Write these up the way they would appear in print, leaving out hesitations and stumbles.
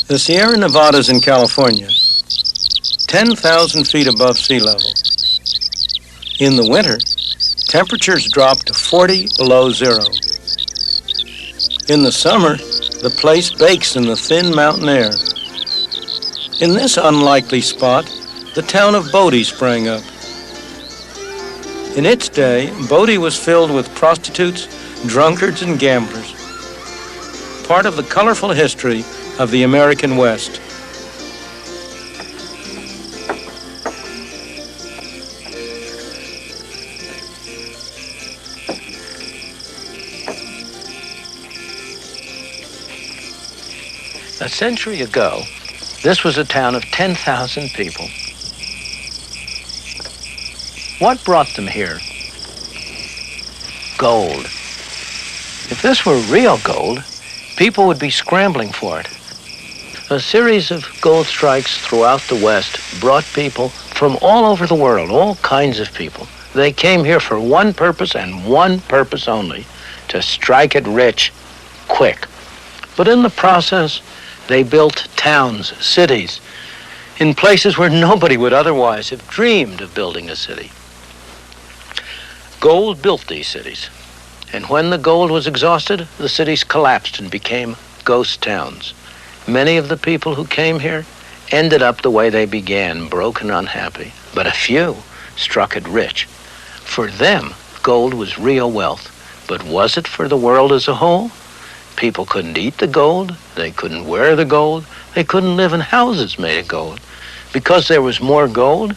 The Sierra Nevadas in California, 10,000 feet above sea level. In the winter, temperatures drop to 40 below zero. In the summer, the place bakes in the thin mountain air. In this unlikely spot, the town of Bodie sprang up. In its day, Bodie was filled with prostitutes, drunkards, and gamblers. Part of the colorful history of the American West. A century ago, this was a town of 10,000 people. What brought them here? Gold. If this were real gold, people would be scrambling for it. A series of gold strikes throughout the West brought people from all over the world, all kinds of people. They came here for one purpose and one purpose only, to strike it rich, quick. But in the process, they built towns, cities, in places where nobody would otherwise have dreamed of building a city. Gold built these cities, and when the gold was exhausted, the cities collapsed and became ghost towns. Many of the people who came here ended up the way they began, broke and unhappy, but a few struck it rich. For them, gold was real wealth, but was it for the world as a whole? People couldn't eat the gold, they couldn't wear the gold, they couldn't live in houses made of gold. Because there was more gold,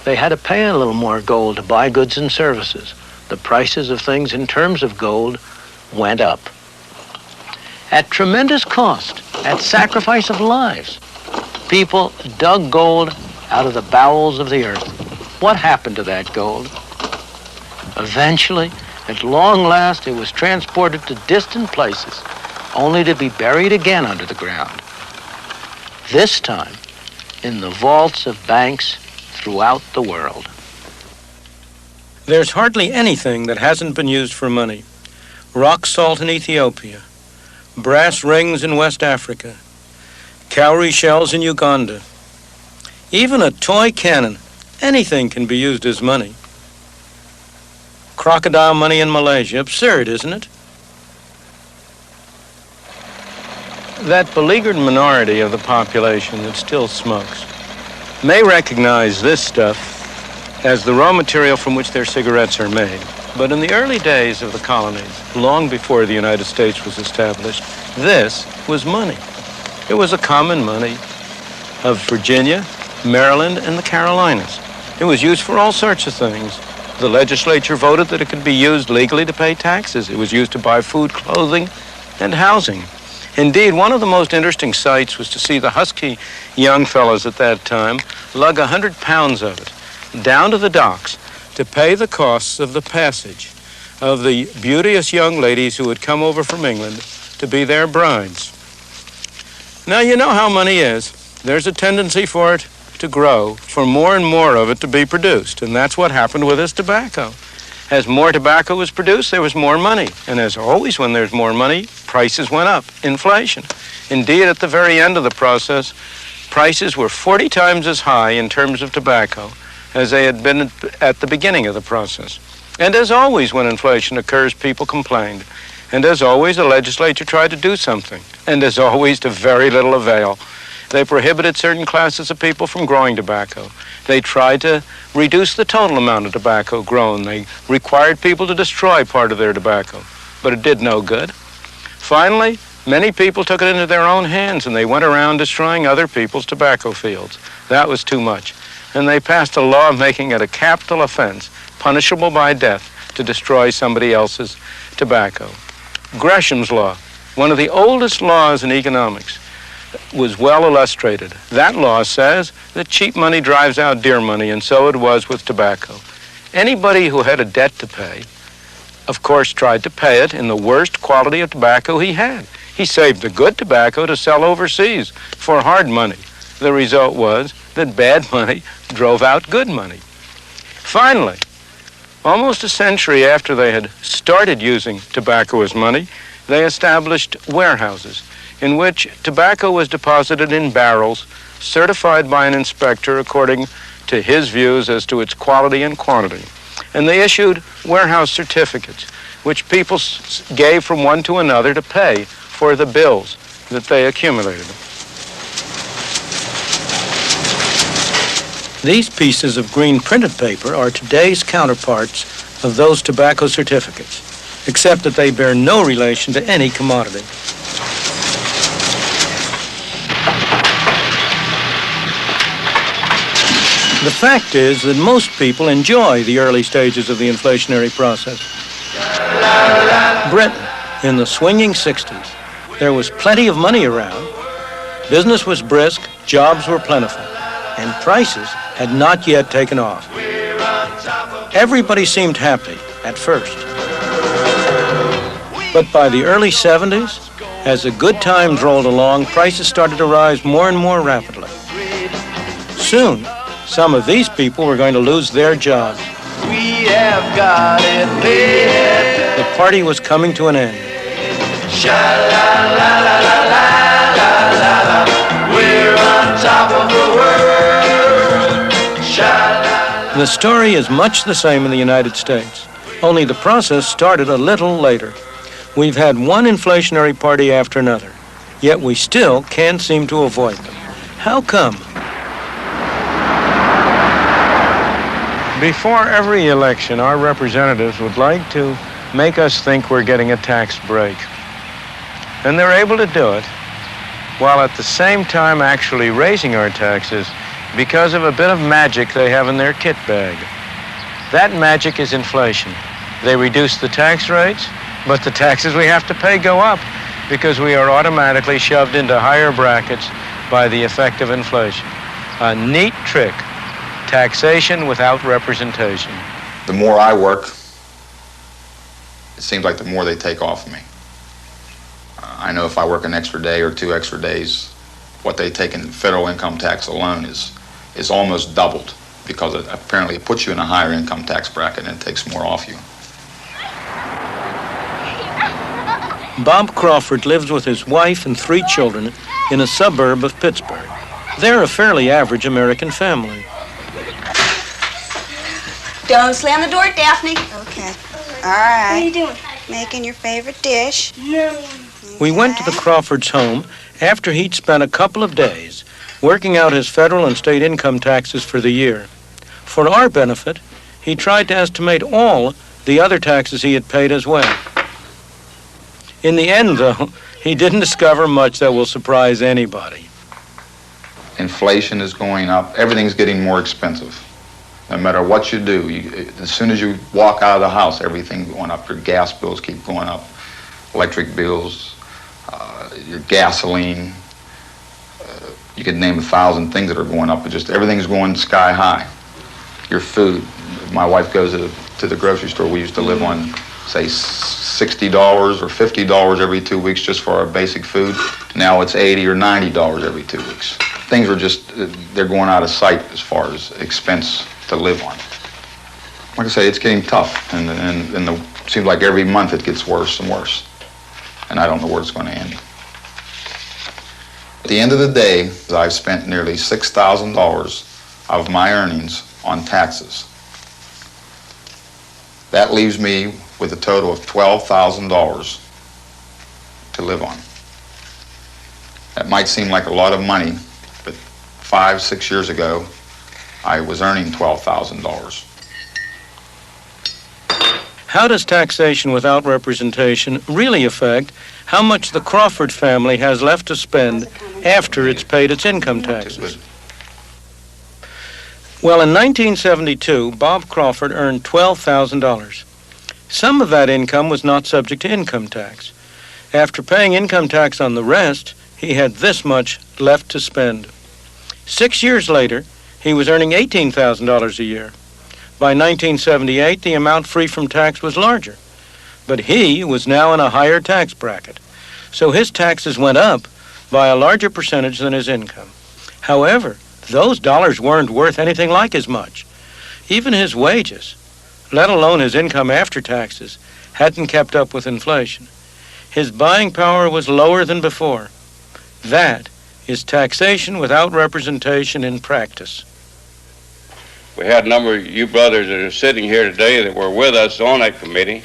they had to pay a little more gold to buy goods and services. The prices of things in terms of gold went up. At tremendous cost, at sacrifice of lives, people dug gold out of the bowels of the earth. What happened to that gold? Eventually, at long last, it was transported to distant places, only to be buried again under the ground. This time, in the vaults of banks throughout the world. There's hardly anything that hasn't been used for money. Rock salt in Ethiopia, brass rings in West Africa, cowrie shells in Uganda. Even a toy cannon, anything can be used as money. Crocodile money in Malaysia, absurd, isn't it? That beleaguered minority of the population that still smokes may recognize this stuff as the raw material from which their cigarettes are made. But in the early days of the colonies, long before the United States was established, this was money. It was a common money of Virginia, Maryland, and the Carolinas. It was used for all sorts of things. The legislature voted that it could be used legally to pay taxes. It was used to buy food, clothing, and housing. Indeed, one of the most interesting sights was to see the husky young fellows at that time lug 100 pounds of it down to the docks to pay the costs of the passage of the beauteous young ladies who had come over from England to be their brides. Now, you know how money is. There's a tendency for it to grow, for more and more of it to be produced, and that's what happened with this tobacco. As more tobacco was produced, there was more money, and as always when there's more money, prices went up, inflation. Indeed, at the very end of the process, prices were 40 times as high in terms of tobacco as they had been at the beginning of the process. And as always when inflation occurs, people complained. And as always, the legislature tried to do something. And as always, to very little avail. They prohibited certain classes of people from growing tobacco. They tried to reduce the total amount of tobacco grown. They required people to destroy part of their tobacco, but it did no good. Finally, many people took it into their own hands and they went around destroying other people's tobacco fields. That was too much. And they passed a law making it a capital offense, punishable by death, to destroy somebody else's tobacco. Gresham's law, one of the oldest laws in economics, was well illustrated. That law says that cheap money drives out dear money, and so it was with tobacco. Anybody who had a debt to pay, of course, tried to pay it in the worst quality of tobacco he had. He saved the good tobacco to sell overseas for hard money. The result was that bad money drove out good money. Finally, almost a century after they had started using tobacco as money, they established warehouses. in which tobacco was deposited in barrels, certified by an inspector according to his views as to its quality and quantity. And they issued warehouse certificates, which people gave from one to another to pay for the bills that they accumulated. These pieces of green printed paper are today's counterparts of those tobacco certificates, except that they bear no relation to any commodity. The fact is that most people enjoy the early stages of the inflationary process. Britain, in the swinging 60s, there was plenty of money around, business was brisk, jobs were plentiful, and prices had not yet taken off. Everybody seemed happy at first. But by the early 70s, as the good times rolled along, prices started to rise more and more rapidly. Soon, some of these people were going to lose their jobs. We have got it made. The party was coming to an end. Sha-la-la-la-la-la-la-la. We're on top of the world. Sha-la. The story is much the same in the United States, only the process started a little later. We've had one inflationary party after another, yet we still can't seem to avoid them. How come? Before every election, our representatives would like to make us think we're getting a tax break. And they're able to do it while at the same time actually raising our taxes because of a bit of magic they have in their kit bag. That magic is inflation. They reduce the tax rates, but the taxes we have to pay go up because we are automatically shoved into higher brackets by the effect of inflation. A neat trick. Taxation without representation. The more I work, it seems like the more they take off of me. I know if I work an extra day or 2 extra days, what they take in federal income tax alone is almost doubled because it apparently puts you in a higher income tax bracket and it takes more off you. Bob Crawford lives with his wife and 3 children in a suburb of Pittsburgh. They're a fairly average American family. Don't slam the door, Daphne. Okay. All right. What are you doing? Making your favorite dish. No. We went to the Crawfords' home after he'd spent a couple of days working out his federal and state income taxes for the year. For our benefit, he tried to estimate all the other taxes he had paid as well. In the end, though, he didn't discover much that will surprise anybody. Inflation is going up. Everything's getting more expensive. No matter what you do, as soon as you walk out of the house, everything's going up. Your gas bills keep going up, electric bills, your gasoline. You could name 1,000 things that are going up, but just everything's going sky high. Your food. My wife goes to the grocery store. We used to live on, say, $60 or $50 every 2 weeks just for our basic food. Now it's $80 or $90 every 2 weeks. Things are just, they're going out of sight as far as expense to live on. Like I say, it's getting tough, and it seems like every month it gets worse and worse, and I don't know where it's going to end. At the end of the day, I've spent nearly $6,000 of my earnings on taxes. That leaves me with a total of $12,000 to live on. That might seem like a lot of money, but 5, 6 years ago, I was earning $12,000. How does taxation without representation really affect how much the Crawford family has left to spend after it's paid its income taxes? Well, in 1972, Bob Crawford earned $12,000. Some of that income was not subject to income tax. After paying income tax on the rest, he had this much left to spend. 6 years later, he was earning $18,000 a year. By 1978, the amount free from tax was larger, but he was now in a higher tax bracket, so his taxes went up by a larger percentage than his income. However, those dollars weren't worth anything like as much. Even his wages, let alone his income after taxes, hadn't kept up with inflation. His buying power was lower than before. That is taxation without representation in practice. We had a number of you brothers that are sitting here today that were with us on that committee,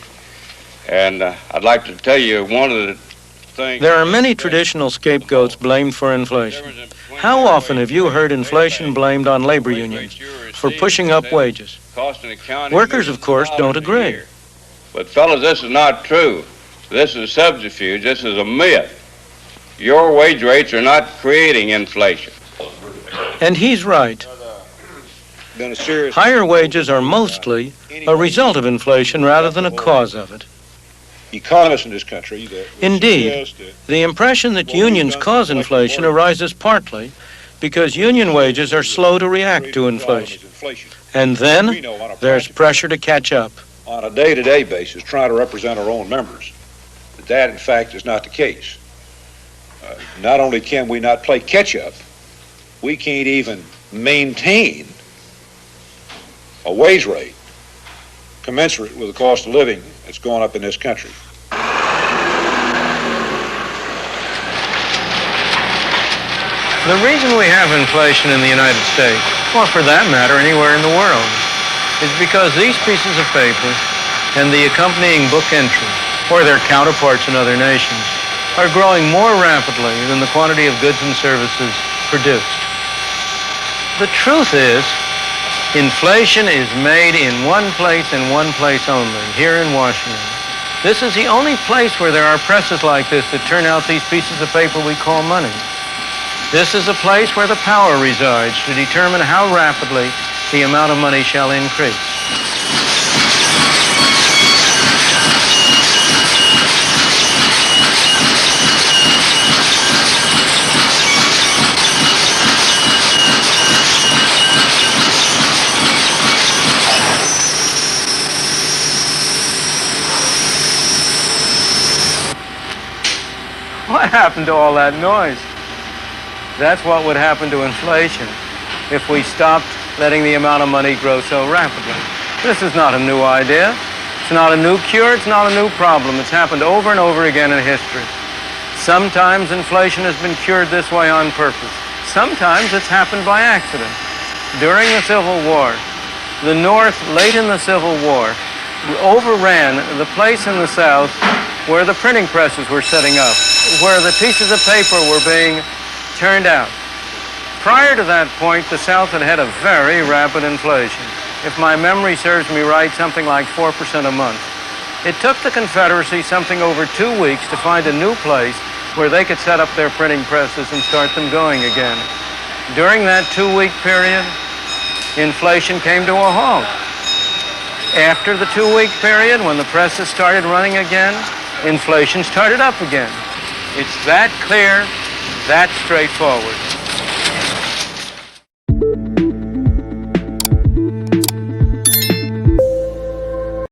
and I'd like to tell you one of the things... There are many traditional scapegoats blamed for inflation. How often have you heard inflation blamed on labor unions for pushing up wages? Workers, of course, don't agree. But fellas, this is not true. This is a subterfuge. This is a myth. Your wage rates are not creating inflation. And he's right. Higher wages are mostly a result of inflation rather than a cause of it. Economists in this country Indeed, the impression that unions cause inflation arises partly because union wages are slow to react to inflation. And then there's pressure to catch up. On a day-to-day basis, trying to represent our own members, that in fact is not the case. Not only can we not play catch-up, we can't even maintain a wage rate commensurate with the cost of living that's gone up in this country. The reason we have inflation in the United States, or for that matter anywhere in the world, is because these pieces of paper and the accompanying book entry, or their counterparts in other nations, are growing more rapidly than the quantity of goods and services produced. The truth is, inflation is made in one place and one place only, here in Washington. This is the only place where there are presses like this that turn out these pieces of paper we call money. This is a place where the power resides to determine how rapidly the amount of money shall increase. What happened to all that noise? That's what would happen to inflation if we stopped letting the amount of money grow so rapidly. This is not a new idea. It's not a new cure. It's not a new problem. It's happened over and over again in history. Sometimes inflation has been cured this way on purpose. Sometimes it's happened by accident. During the Civil War, the North, late in the Civil War, overran the place in the South where the printing presses were setting up, where the pieces of paper were being turned out. Prior to that point, the South had had a very rapid inflation. If my memory serves me right, something like 4% a month. It took the Confederacy something over 2 weeks to find a new place where they could set up their printing presses and start them going again. During that 2-week period, inflation came to a halt. After the 2-week period, when the presses started running again, inflation started up again. It's that clear, that straightforward.